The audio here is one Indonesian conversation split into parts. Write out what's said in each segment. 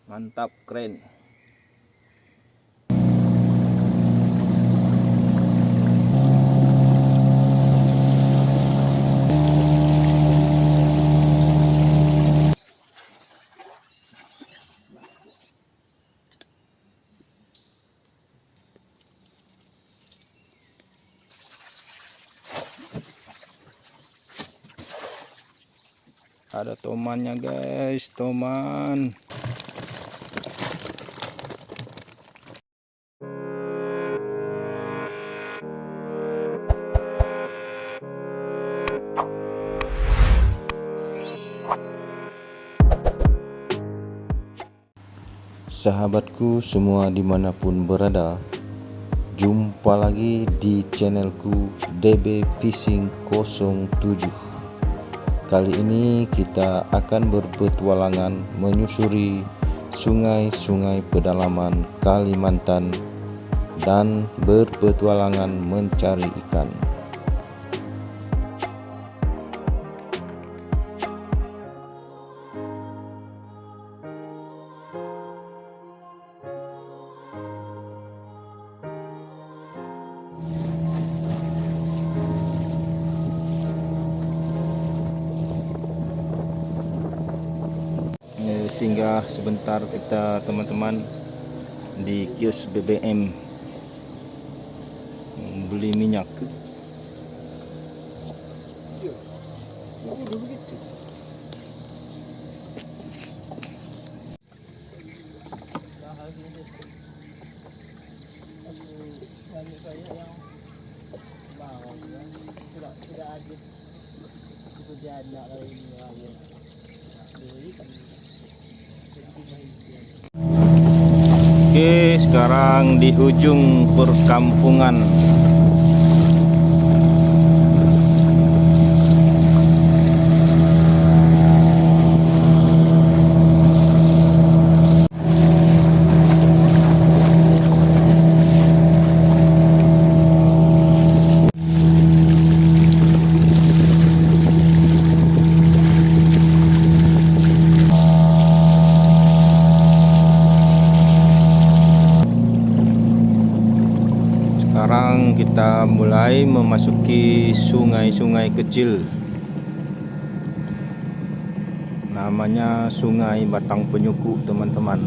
Mantap, keren. Ada tomannya guys, toman. Sahabatku semua dimanapun berada, jumpa lagi di channelku DB Fishing 07. Kali ini kita akan berpetualangan menyusuri sungai-sungai pedalaman Kalimantan dan berpetualangan mencari ikan. Singgah sebentar kita teman-teman di kios BBM beli minyak. Oke, sekarang di ujung perkampungan. Sekarang kita mulai memasuki sungai-sungai kecil. Namanya Sungai Batang Penyuku, teman-teman.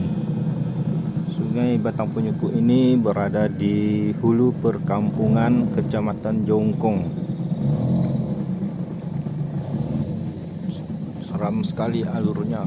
Sungai Batang Penyuku ini berada di hulu perkampungan Kecamatan Jongkong. Seram sekali alurnya.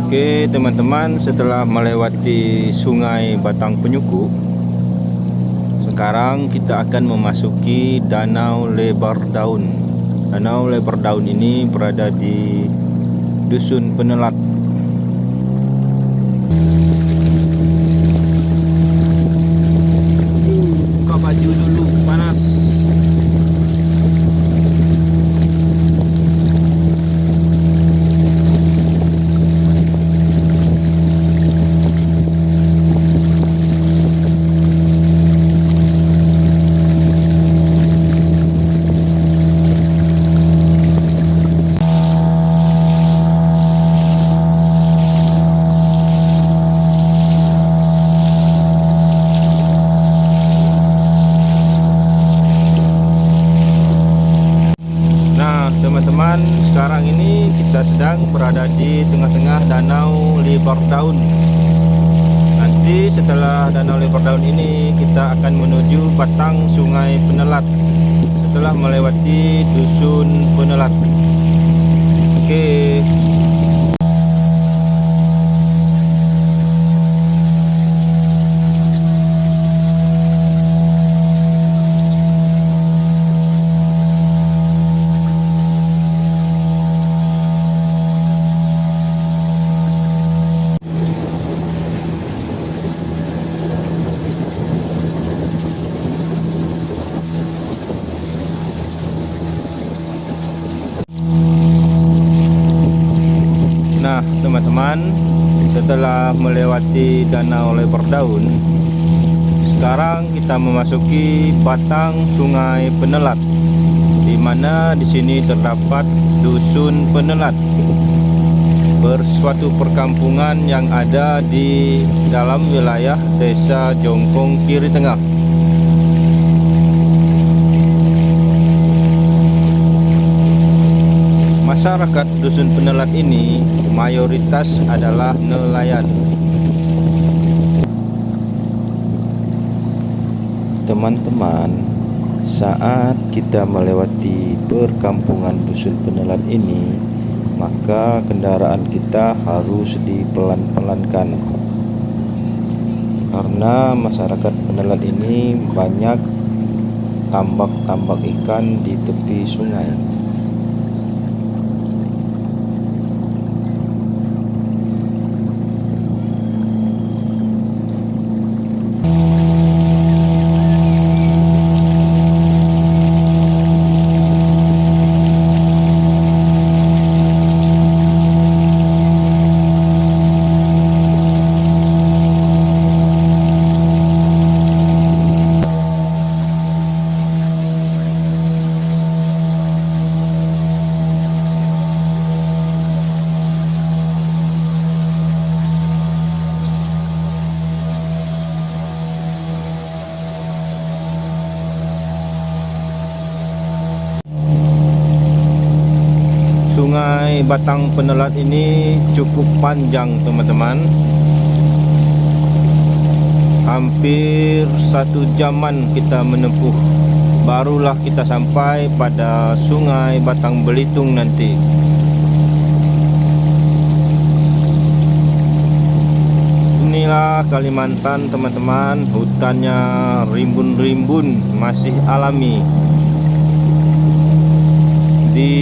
Oke teman-teman, setelah melewati Sungai Batang Penyuku, sekarang kita akan memasuki Danau Lebar Daun. Danau Lebar Daun ini berada di Dusun Penelat. Buka baju dulu, panas. teman-teman, sekarang ini kita sedang berada di tengah-tengah Danau Lebardaun. Nanti setelah Danau Lebardaun ini kita akan menuju batang Sungai Penelat setelah melewati Dusun Penelat. Oke. Nah teman-teman, setelah melewati Danau Lebardaun, sekarang kita memasuki batang Sungai Penelat, di mana di sini terdapat Dusun Penelat, bersuatu perkampungan yang ada di dalam wilayah Desa Jongkong Kiri Tengah. Masyarakat Dusun Penelat ini mayoritas adalah nelayan. Teman-teman, saat kita melewati perkampungan Dusun Penelat ini, maka kendaraan kita harus dipelan-pelankan, karena masyarakat Penelat ini banyak tambak-tambak ikan di tepi sungai. Sungai Batang Penelat ini cukup panjang teman-teman, hampir 1 jaman kita menempuh, barulah kita sampai pada Sungai Batang Belitung nanti. Inilah Kalimantan teman-teman, hutannya rimbun-rimbun, masih alami. Di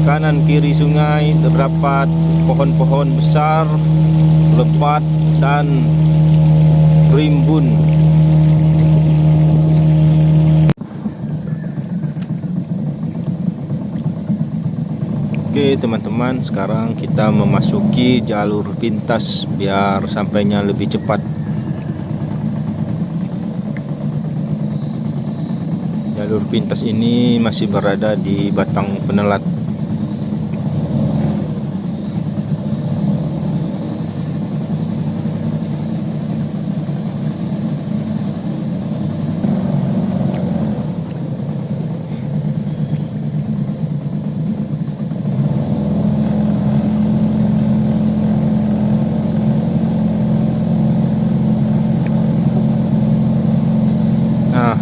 kanan kiri sungai terdapat pohon-pohon besar, lebat dan rimbun. Oke teman-teman, sekarang kita memasuki jalur pintas biar sampainya lebih cepat. Jalur pintas ini masih berada di Batang Penelat.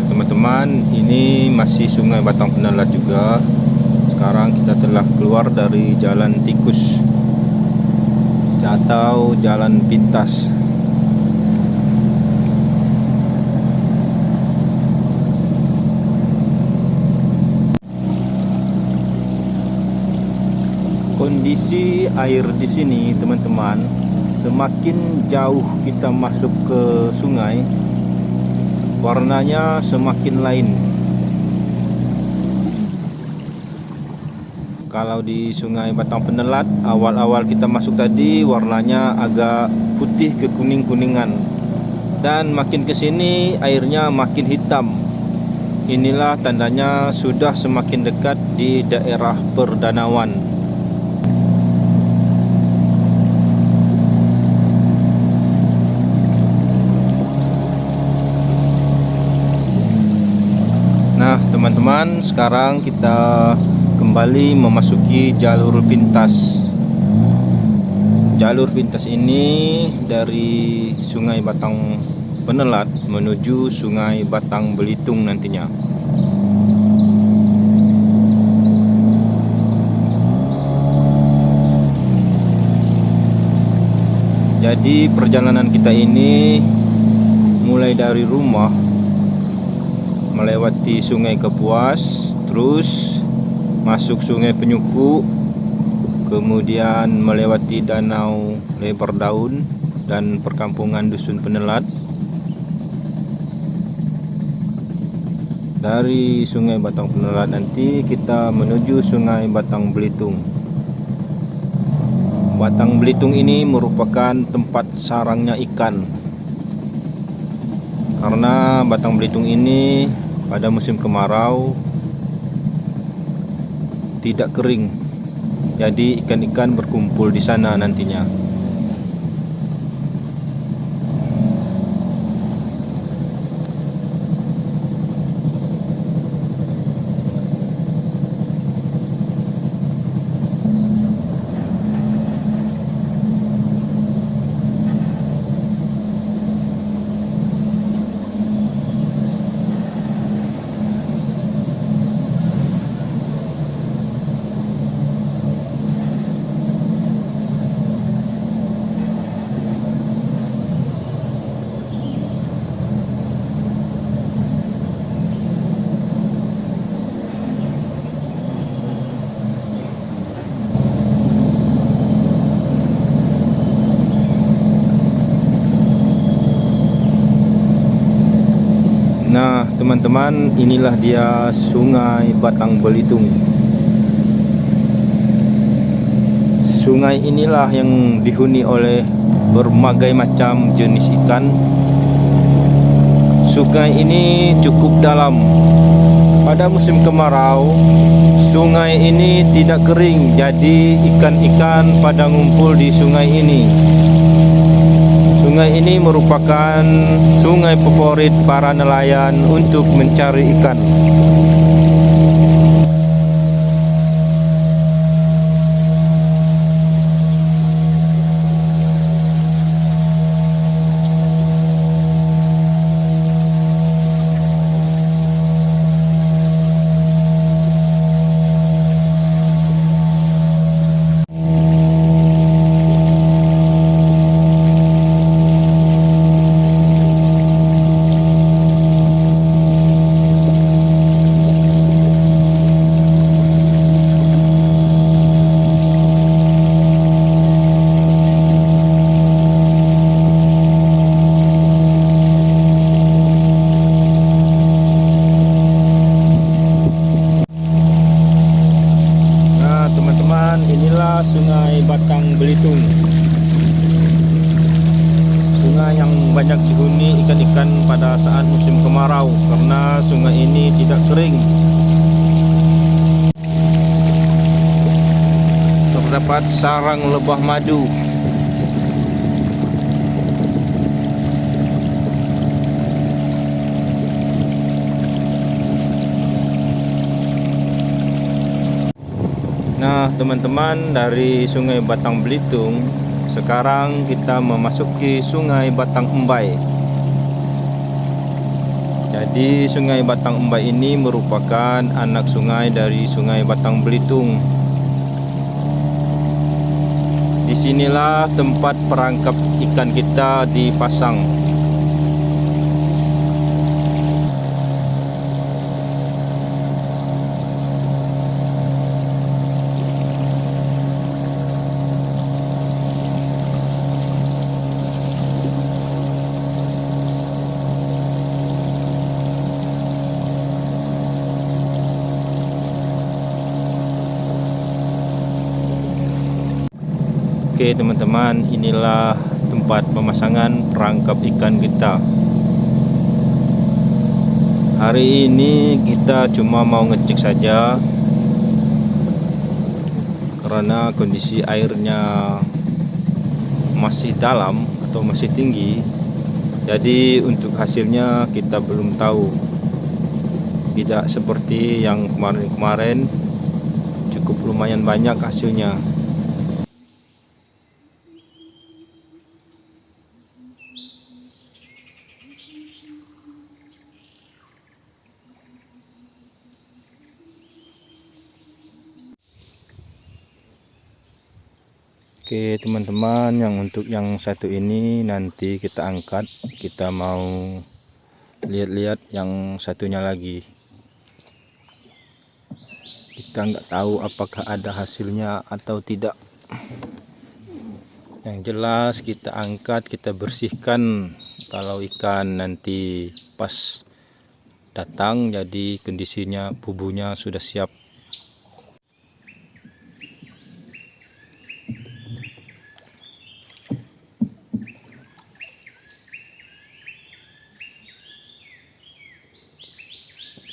Teman-teman, ini masih Sungai Batang Penelat juga. Sekarang kita telah keluar dari jalan tikus atau jalan pintas. Kondisi air di sini teman-teman, semakin jauh kita masuk ke sungai, warnanya semakin lain. Kalau di Sungai Batang Penelat, awal-awal kita masuk tadi warnanya agak putih ke kuning-kuningan, dan makin ke sini airnya makin hitam. Inilah tandanya sudah semakin dekat di daerah perdanauan. Nah teman-teman, sekarang kita kembali kembali memasuki jalur pintas. Jalur pintas ini dari Sungai Batang Penelat menuju Sungai Batang Belitung nantinya. Jadi perjalanan kita ini mulai dari rumah melewati Sungai Kapuas, terus masuk Sungai Penyuku, kemudian melewati Danau Lebar Daun dan perkampungan Dusun Penelat. Dari Sungai Batang Penelat nanti kita menuju Sungai Batang Belitung. Batang Belitung ini merupakan tempat sarangnya ikan, karena Batang Belitung ini pada musim kemarau tidak kering, jadi ikan-ikan berkumpul di sana nantinya. Nah teman-teman, inilah dia Sungai Batang Belitung. Sungai inilah yang dihuni oleh berbagai macam jenis ikan. Sungai ini cukup dalam. Pada musim kemarau, sungai ini tidak kering, jadi ikan-ikan pada ngumpul di sungai ini. Sungai ini merupakan sungai favorit para nelayan untuk mencari ikan. Inilah Sungai Batang Belitung, sungai yang banyak dihuni ikan-ikan pada saat musim kemarau karena sungai ini tidak kering. Terdapat sarang lebah madu. Nah teman-teman, dari Sungai Batang Belitung sekarang kita memasuki Sungai Batang Embai. Jadi Sungai Batang Embai ini merupakan anak sungai dari Sungai Batang Belitung. Disinilah tempat perangkap ikan kita dipasang. Oke teman-teman, inilah tempat pemasangan perangkap ikan kita. Hari ini kita cuma mau ngecek saja karena kondisi airnya masih dalam atau masih tinggi. Jadi untuk hasilnya kita belum tahu. Tidak seperti yang kemarin-kemarin lumayan banyak hasilnya. Oke teman-teman, yang untuk yang satu ini nanti kita angkat, kita mau lihat-lihat yang satunya lagi. Kita nggak tahu apakah ada hasilnya atau tidak. Yang jelas kita angkat, kita bersihkan. Kalau ikan nanti pas datang, jadi kondisinya bubunya sudah siap.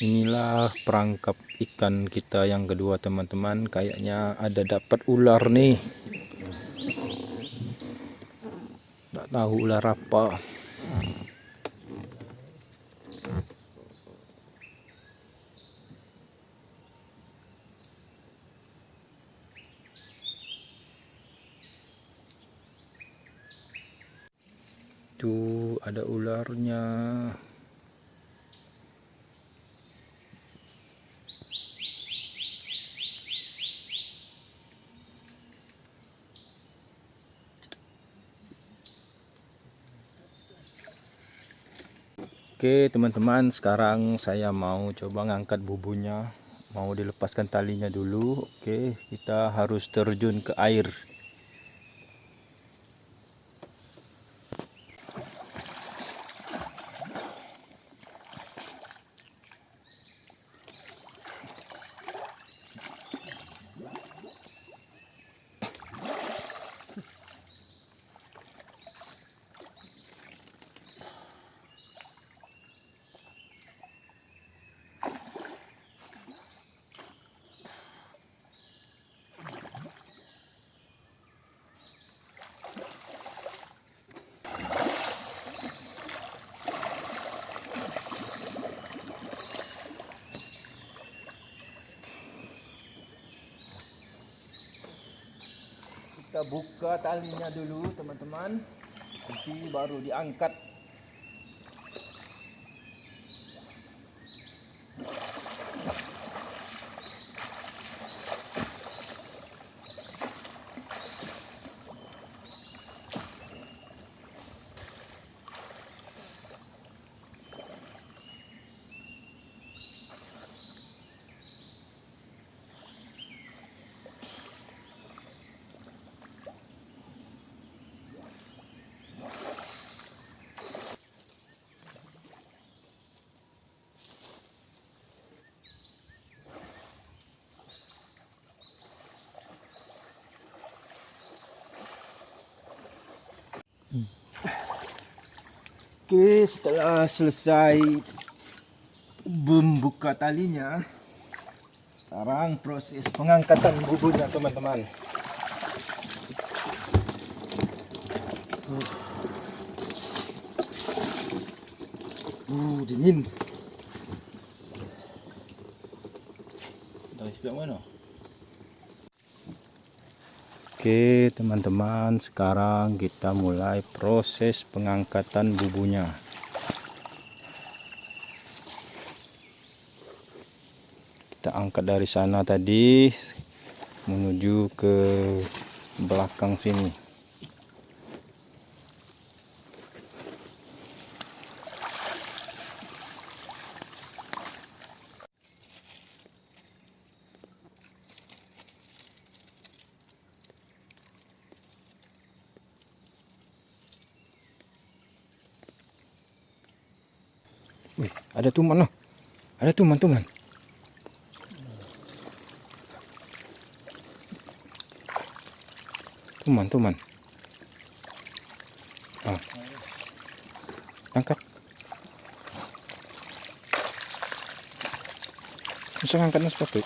Inilah perangkap ikan kita yang kedua teman-teman. Kayaknya ada dapat ular nih. Nggak tahu ular apa. Tuh ada ularnya. Oke teman-teman, sekarang saya mau coba ngangkat bubunya, mau dilepaskan talinya dulu. Oke, kita harus terjun ke air. Kita buka talinya dulu teman-teman, nanti baru diangkat. Oke, setelah selesai membuka talinya, sekarang proses pengangkatan bubunya teman-teman. Dingin. Dari sebelah mana? Oke teman-teman, sekarang kita mulai proses pengangkatan bubunya. Kita angkat dari sana tadi menuju ke belakang sini. Wih, ada tuman loh. Ada tuman-tuman. Tuman. Ah. Angkat. Bisa ngangkatnya sepatu.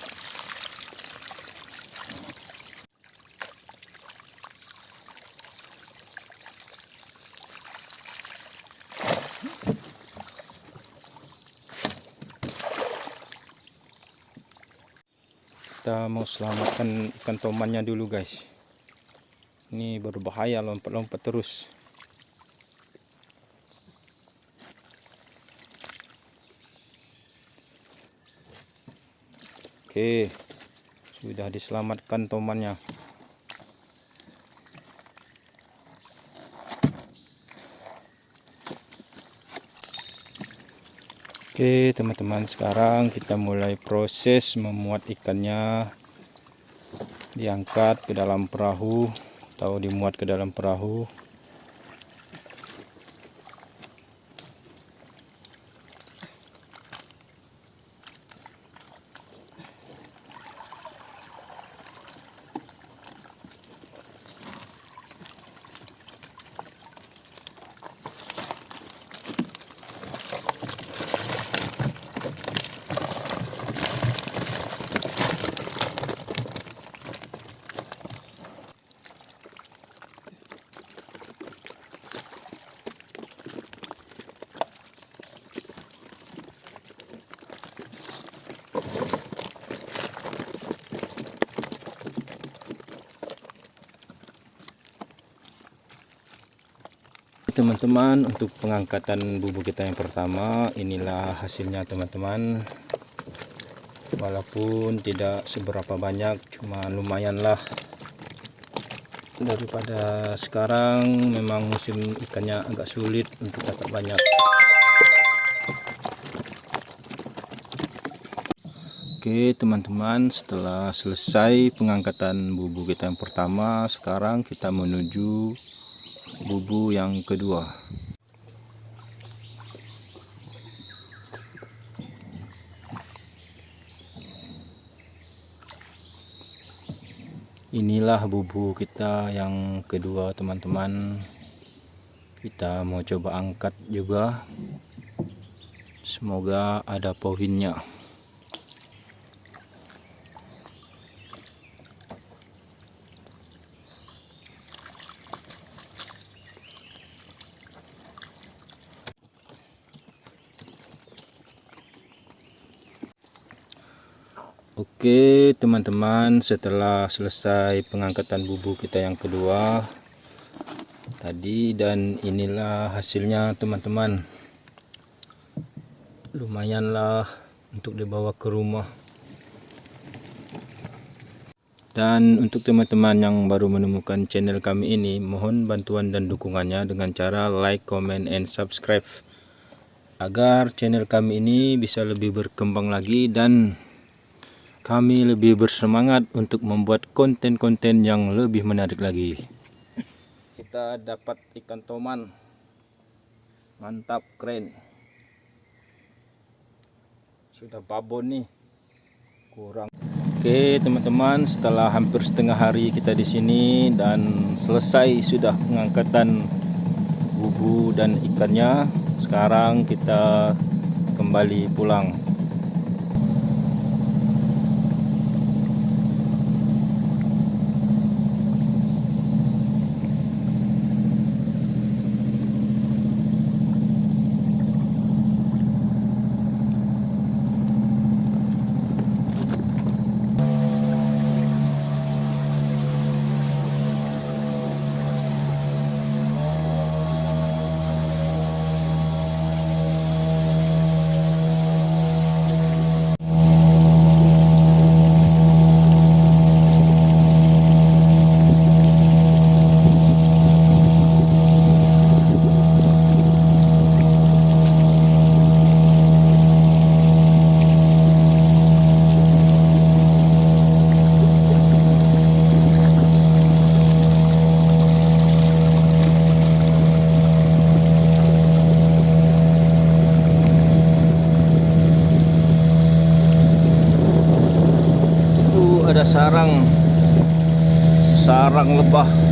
kita mau selamatkan ikan tomannya dulu guys. Ini berbahaya, lompat-lompat terus. Oke, sudah diselamatkan tomannya. Oke teman-teman, sekarang kita mulai proses memuat ikannya. Diangkat ke dalam perahu atau dimuat ke dalam perahu. Teman-teman, untuk pengangkatan bubu kita yang pertama, inilah hasilnya teman-teman. Walaupun tidak seberapa banyak, cuma lumayanlah. Daripada sekarang memang musim ikannya agak sulit untuk dapat banyak. Oke teman-teman, setelah selesai pengangkatan bubu kita yang pertama, sekarang kita menuju bubu yang kedua. Inilah bubu kita yang kedua teman-teman. Kita mau coba angkat juga, semoga ada poinnya. Oke teman-teman, setelah selesai pengangkatan bubu kita yang kedua tadi, dan inilah hasilnya teman-teman. Lumayanlah untuk dibawa ke rumah. Dan untuk teman-teman yang baru menemukan channel kami ini, mohon bantuan dan dukungannya dengan cara like, comment, and subscribe, agar channel kami ini bisa lebih berkembang lagi dan kami lebih bersemangat untuk membuat konten-konten yang lebih menarik lagi. Kita dapat ikan toman. Mantap, keren. Sudah babon nih. Kurang. Oke, teman-teman, setelah hampir setengah hari kita di sini dan selesai sudah pengangkatan bubu dan ikannya, sekarang kita kembali pulang. Ada sarang lebah.